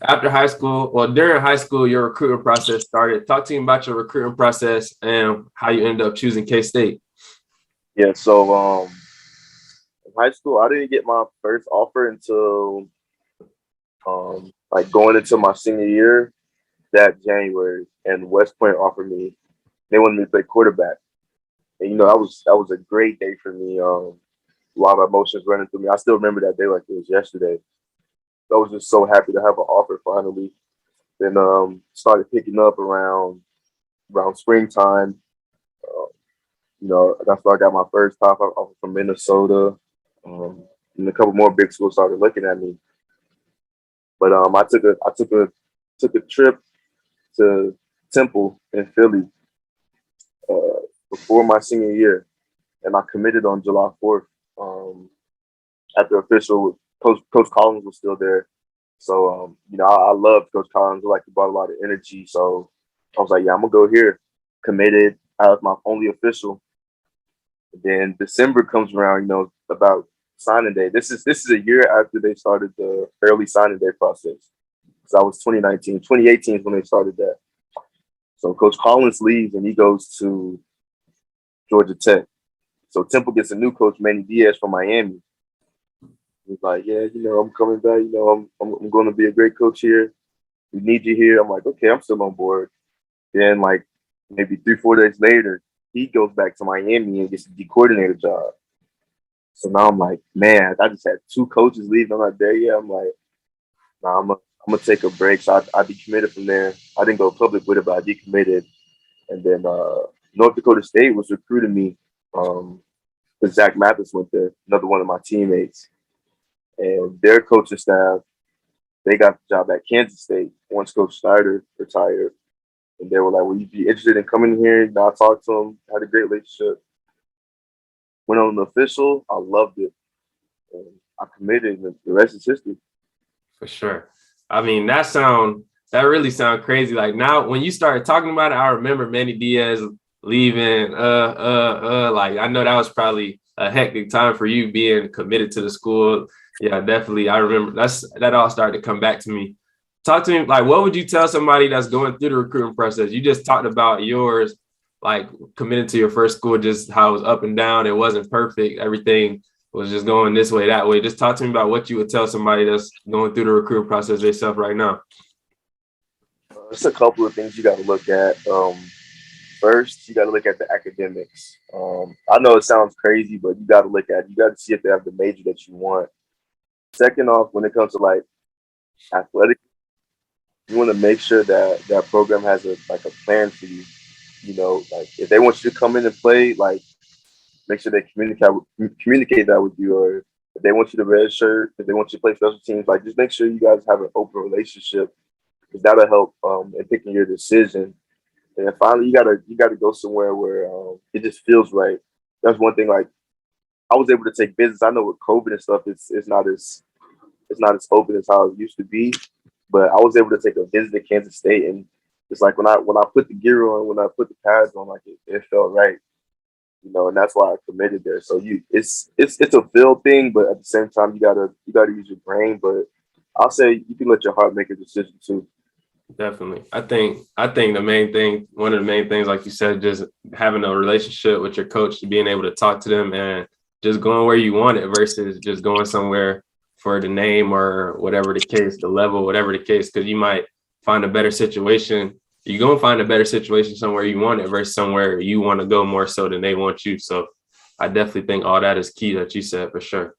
After high school, well, during high school, your recruiting process started. Talk to me about your recruiting process and how you ended up choosing K-State. Yeah, so in high school, I didn't get my first offer until like going into my senior year that January, and West Point offered me. They wanted me to play quarterback, and that was a great day for me. A lot of emotions running through me. I still remember that day like it was yesterday. I was just so happy to have an offer finally. Then started picking up around springtime. Uh, that's where I got my first top offer from Minnesota. Um, and a couple more big schools started looking at me. But I took a trip to Temple in Philly before my senior year, and I committed on July 4th. After official, Coach Collins was still there, so I loved Coach Collins. I like he brought a lot of energy, so I was like, yeah, I'm gonna go here. Committed. I was my only official. Then December comes around, about signing day. This is a year after they started the early signing day process. So that was 2019. 2018 is when they started that. So Coach Collins leaves and he goes to Georgia Tech. So Temple gets a new coach, Manny Diaz from Miami. He's like, yeah, I'm coming back. I'm going to be a great coach here. We need you here. I'm like, okay, I'm still on board. Then like maybe 3-4 days later, he goes back to Miami and gets the D coordinator job. So now I'm like, man, I just had two coaches leave. I'm not there yet. I'm like, nah, I'm gonna take a break. So I decommitted from there. I didn't go public with it, but I decommitted. And then North Dakota State was recruiting me because Zach Mathis went there, another one of my teammates. And their coaching staff, they got the job at Kansas State once Coach Snyder retired. And they were like, "Will you be interested in coming here?" And I talked to them, had a great relationship. Went on the official, I loved it. And I committed, and the rest is history. For sure. I mean, that really sound crazy. Like now, when you started talking about it, I remember Manny Diaz leaving. Like I know that was probably a hectic time for you being committed to the school. Yeah, definitely. I remember that all started to come back to me. Talk to me, like, what would you tell somebody that's going through the recruiting process? You just talked about yours, like committing to your first school, just how it was up and down. It wasn't perfect. Everything was just going this way, that way. Just talk to me about what you would tell somebody that's going through the recruiting process themselves right now. There's a couple of things you got to look at. First, you got to look at the academics. I know it sounds crazy, but you got to see if they have the major that you want. Second off, when it comes to like athletic, you want to make sure that that program has a plan for you. Like if they want you to come in and play, like make sure they communicate that with you, or if they want you to red shirt, if they want you to play special teams, like just make sure you guys have an open relationship because that'll help in picking your decision. And then finally, you gotta go somewhere where it just feels right. That's one thing. Like I was able to take business. I know with COVID and stuff, it's not as open as how it used to be. But I was able to take a visit to Kansas State, and it's like when I put the gear on, when I put the pads on, like it felt right. And that's why I committed there. So it's a feel thing, but at the same time, you gotta use your brain. But I'll say you can let your heart make a decision too. Definitely. I think the main thing, one of the main things, like you said, just having a relationship with your coach, being able to talk to them and just going where you want it versus just going somewhere for the name or whatever the case, the level, whatever the case, because you might find a better situation. You're going to find a better situation somewhere you want it versus somewhere you want to go more so than they want you. So I definitely think all that is key that you said for sure.